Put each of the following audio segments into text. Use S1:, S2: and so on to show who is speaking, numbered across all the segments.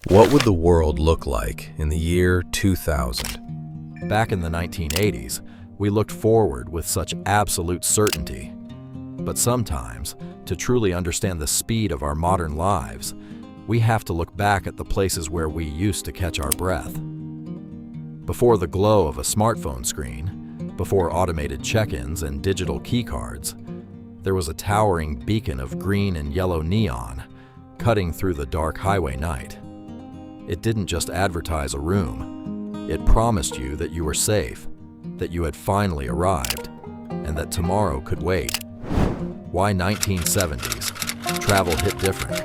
S1: What would the world look like in the year 2000?
S2: Back in the 1980s, we looked forward with such absolute certainty. But sometimes, to truly understand the speed of our modern lives, we have to look back at the places where we used to catch our breath. Before the glow of a smartphone screen, before automated check-ins and digital keycards, there was a towering beacon of green and yellow neon cutting through the dark highway night. It didn't just advertise a room. It promised you that you were safe, that you had finally arrived, and that tomorrow could wait. Why 1970s? Travel hit different.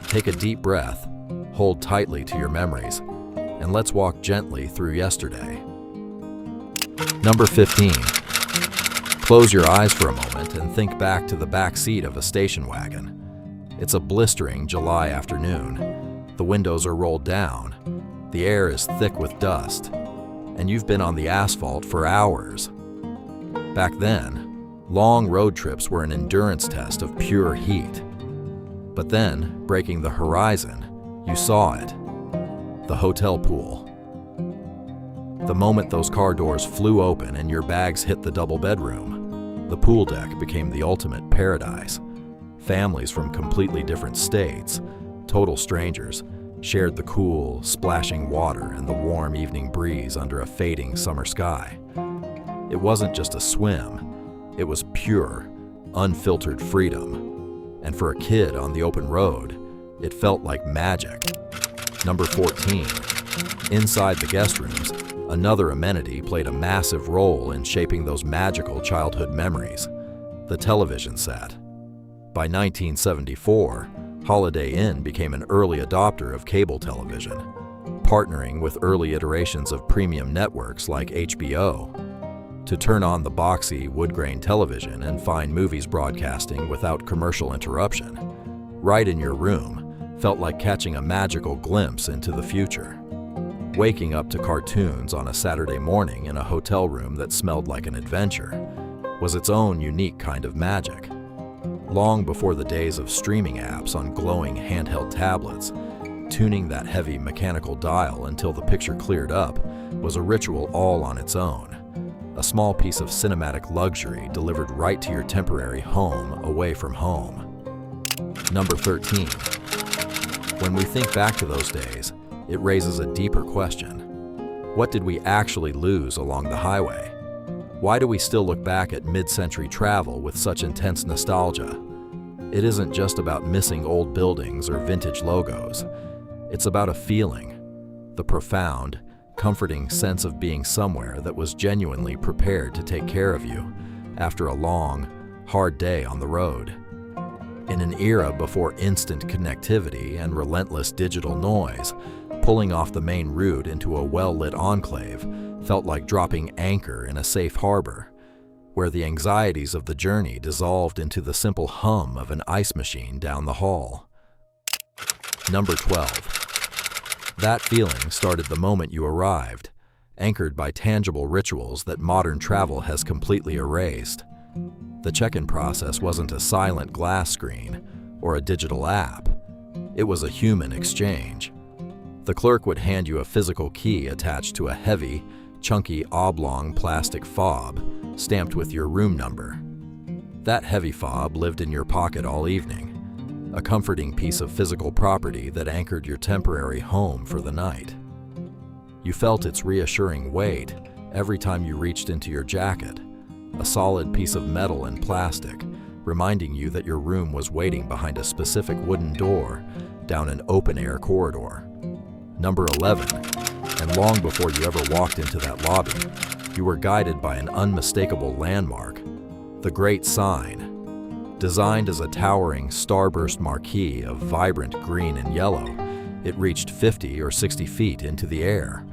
S2: Take a deep breath, hold tightly to your memories, and let's walk gently through yesterday. Number 15. Close your eyes for a moment and think back to the back seat of a station wagon. It's a blistering July afternoon. The windows are rolled down, the air is thick with dust, and you've been on the asphalt for hours. Back then, long road trips were an endurance test of pure heat. But then, breaking the horizon, you saw it. The hotel pool. The moment those car doors flew open and your bags hit the double bedroom, the pool deck became the ultimate paradise. Families from completely different states, total strangers, shared the cool, splashing water and the warm evening breeze under a fading summer sky. It wasn't just a swim, it was pure, unfiltered freedom. And for a kid on the open road, it felt like magic. Number 14. Inside the guest rooms, another amenity played a massive role in shaping those magical childhood memories: the television set. By 1974, Holiday Inn became an early adopter of cable television, partnering with early iterations of premium networks like HBO. To turn on the boxy wood-grain television and find movies broadcasting without commercial interruption, right in your room, felt like catching a magical glimpse into the future. Waking up to cartoons on a Saturday morning in a hotel room that smelled like an adventure was its own unique kind of magic. Long before the days of streaming apps on glowing handheld tablets, tuning that heavy mechanical dial until the picture cleared up was a ritual all on its own. A small piece of cinematic luxury delivered right to your temporary home away from home. Number 13. When we think back to those days, it raises a deeper question. What did we actually lose along the highway? Why do we still look back at mid-century travel with such intense nostalgia? It isn't just about missing old buildings or vintage logos. It's about a feeling, the profound, comforting sense of being somewhere that was genuinely prepared to take care of you after a long, hard day on the road. In an era before instant connectivity and relentless digital noise, pulling off the main route into a well-lit enclave felt like dropping anchor in a safe harbor, where the anxieties of the journey dissolved into the simple hum of an ice machine down the hall. Number 12. That feeling started the moment you arrived, anchored by tangible rituals that modern travel has completely erased. The check-in process wasn't a silent glass screen or a digital app. It was a human exchange. The clerk would hand you a physical key attached to a heavy, chunky oblong plastic fob stamped with your room number. That heavy fob lived in your pocket all evening, a comforting piece of physical property that anchored your temporary home for the night. You felt its reassuring weight every time you reached into your jacket, a solid piece of metal and plastic, reminding you that your room was waiting behind a specific wooden door down an open-air corridor. Number 11. And long before you ever walked into that lobby, you were guided by an unmistakable landmark, the Great Sign. Designed as a towering starburst marquee of vibrant green and yellow, it reached 50 or 60 feet into the air.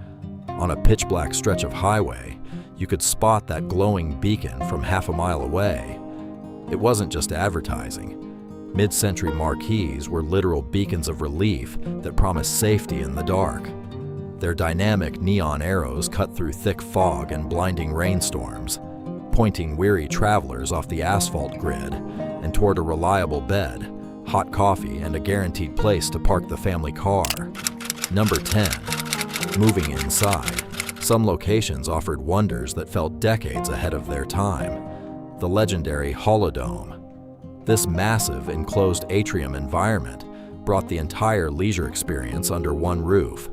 S2: On a pitch-black stretch of highway, you could spot that glowing beacon from half a mile away. It wasn't just advertising. Mid-century marquees were literal beacons of relief that promised safety in the dark. Their dynamic neon arrows cut through thick fog and blinding rainstorms, pointing weary travelers off the asphalt grid and toward a reliable bed, hot coffee, and a guaranteed place to park the family car. Number 10. Moving inside. Some locations offered wonders that felt decades ahead of their time. The legendary Hollowdome. This massive enclosed atrium environment brought the entire leisure experience under one roof.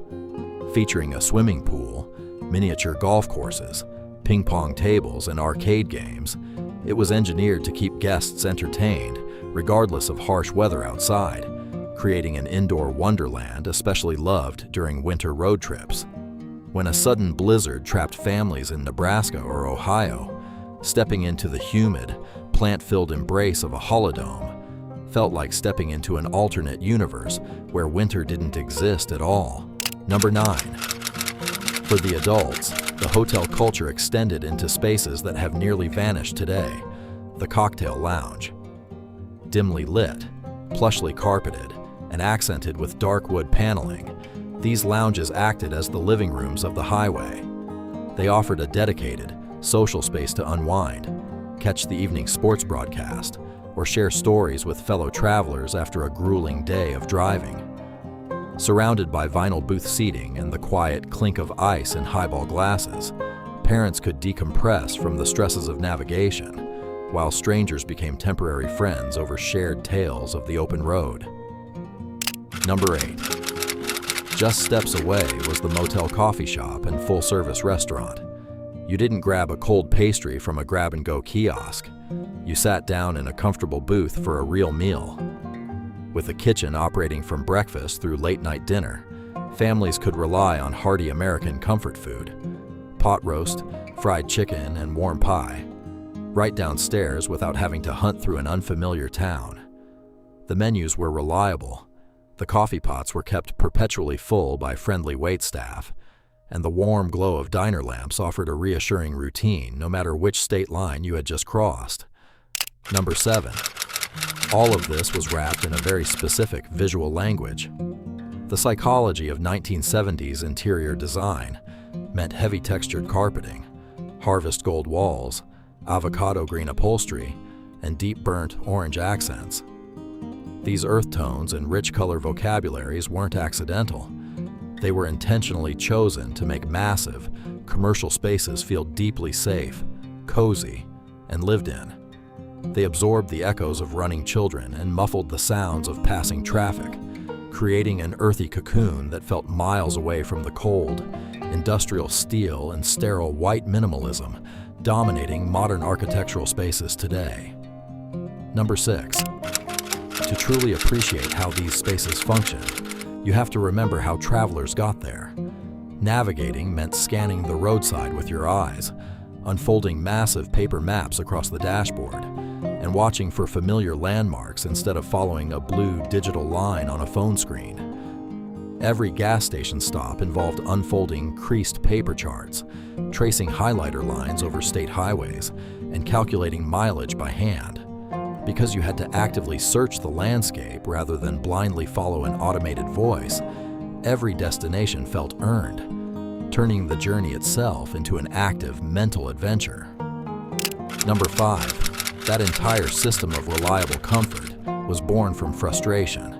S2: Featuring a swimming pool, miniature golf courses, ping pong tables, and arcade games, it was engineered to keep guests entertained regardless of harsh weather outside, creating an indoor wonderland especially loved during winter road trips. When a sudden blizzard trapped families in Nebraska or Ohio, stepping into the humid, plant-filled embrace of a Hollowdome felt like stepping into an alternate universe where winter didn't exist at all. Number 9. For the adults, the hotel culture extended into spaces that have nearly vanished today. The cocktail lounge. Dimly lit, plushly carpeted, and accented with dark wood paneling, these lounges acted as the living rooms of the highway. They offered a dedicated, social space to unwind, catch the evening sports broadcast, or share stories with fellow travelers after a grueling day of driving. Surrounded by vinyl booth seating and the quiet clink of ice in highball glasses, parents could decompress from the stresses of navigation, while strangers became temporary friends over shared tales of the open road. Number 8. Just steps away was the Motel coffee shop and full-service restaurant. You didn't grab a cold pastry from a grab-and-go kiosk. You sat down in a comfortable booth for a real meal. With a kitchen operating from breakfast through late-night dinner, families could rely on hearty American comfort food: pot roast, fried chicken, and warm pie, right downstairs without having to hunt through an unfamiliar town. The menus were reliable. The coffee pots were kept perpetually full by friendly waitstaff, and the warm glow of diner lamps offered a reassuring routine no matter which state line you had just crossed. Number 7. All of this was wrapped in a very specific visual language. The psychology of 1970s interior design meant heavy textured carpeting, harvest gold walls, avocado green upholstery, and deep burnt orange accents. These earth tones and rich color vocabularies weren't accidental. They were intentionally chosen to make massive, commercial spaces feel deeply safe, cozy, and lived in. They absorbed the echoes of running children and muffled the sounds of passing traffic, creating an earthy cocoon that felt miles away from the cold, industrial steel and sterile white minimalism dominating modern architectural spaces today. Number 6. To truly appreciate how these spaces functioned, you have to remember how travelers got there. Navigating meant scanning the roadside with your eyes, unfolding massive paper maps across the dashboard, and watching for familiar landmarks instead of following a blue digital line on a phone screen. Every gas station stop involved unfolding creased paper charts, tracing highlighter lines over state highways, and calculating mileage by hand. Because you had to actively search the landscape rather than blindly follow an automated voice, every destination felt earned, turning the journey itself into an active mental adventure. Number 5. That entire system of reliable comfort was born from frustration.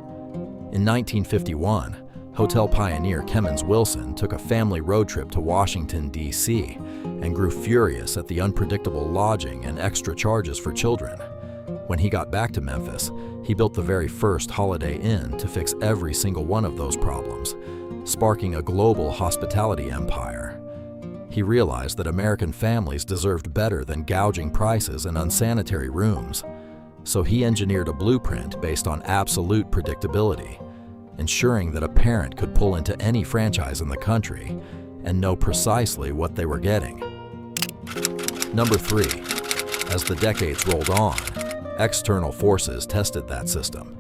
S2: In 1951, hotel pioneer Kemmons Wilson took a family road trip to Washington, D.C., and grew furious at the unpredictable lodging and extra charges for children. When he got back to Memphis, he built the very first Holiday Inn to fix every single one of those problems, sparking a global hospitality empire. He realized that American families deserved better than gouging prices and unsanitary rooms, so he engineered a blueprint based on absolute predictability, ensuring that a parent could pull into any franchise in the country and know precisely what they were getting. Number 3. As the decades rolled on, external forces tested that system.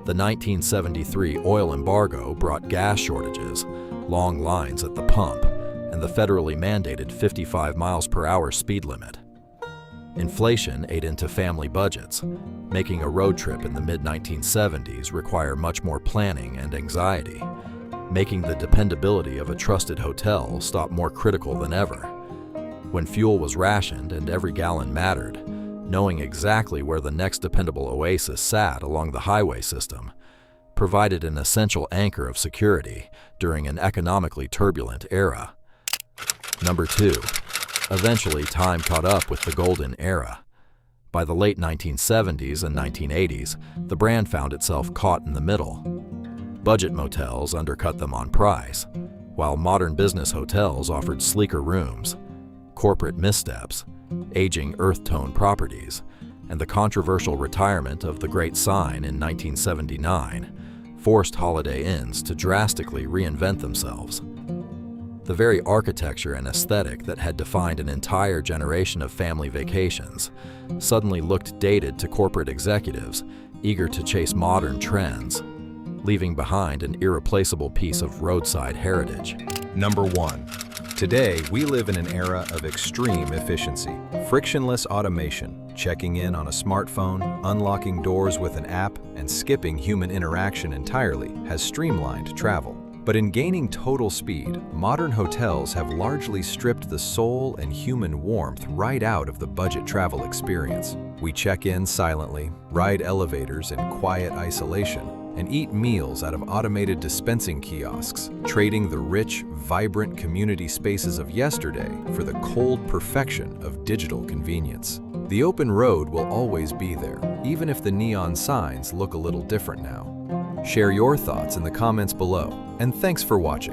S2: The 1973 oil embargo brought gas shortages, long lines at the pump, and the federally mandated 55 miles per hour speed limit. Inflation ate into family budgets, making a road trip in the mid-1970s require much more planning and anxiety, making the dependability of a trusted hotel stop more critical than ever. When fuel was rationed and every gallon mattered, knowing exactly where the next dependable Oasis sat along the highway system provided an essential anchor of security during an economically turbulent era. Number 2. Eventually, time caught up with the golden era. By the late 1970s and 1980s, the brand found itself caught in the middle. Budget motels undercut them on price, while modern business hotels offered sleeker rooms. Corporate missteps, aging earth-tone properties, and the controversial retirement of the Great Sign in 1979 forced Holiday Inns to drastically reinvent themselves. The very architecture and aesthetic that had defined an entire generation of family vacations suddenly looked dated to corporate executives eager to chase modern trends, leaving behind an irreplaceable piece of roadside heritage.
S1: Number 1. Today, we live in an era of extreme efficiency. Frictionless automation, checking in on a smartphone, unlocking doors with an app, and skipping human interaction entirely has streamlined travel. But in gaining total speed, modern hotels have largely stripped the soul and human warmth right out of the budget travel experience. We check in silently, ride elevators in quiet isolation, and eat meals out of automated dispensing kiosks, trading the rich, vibrant community spaces of yesterday for the cold perfection of digital convenience. The open road will always be there, even if the neon signs look a little different now. Share your thoughts in the comments below, and thanks for watching.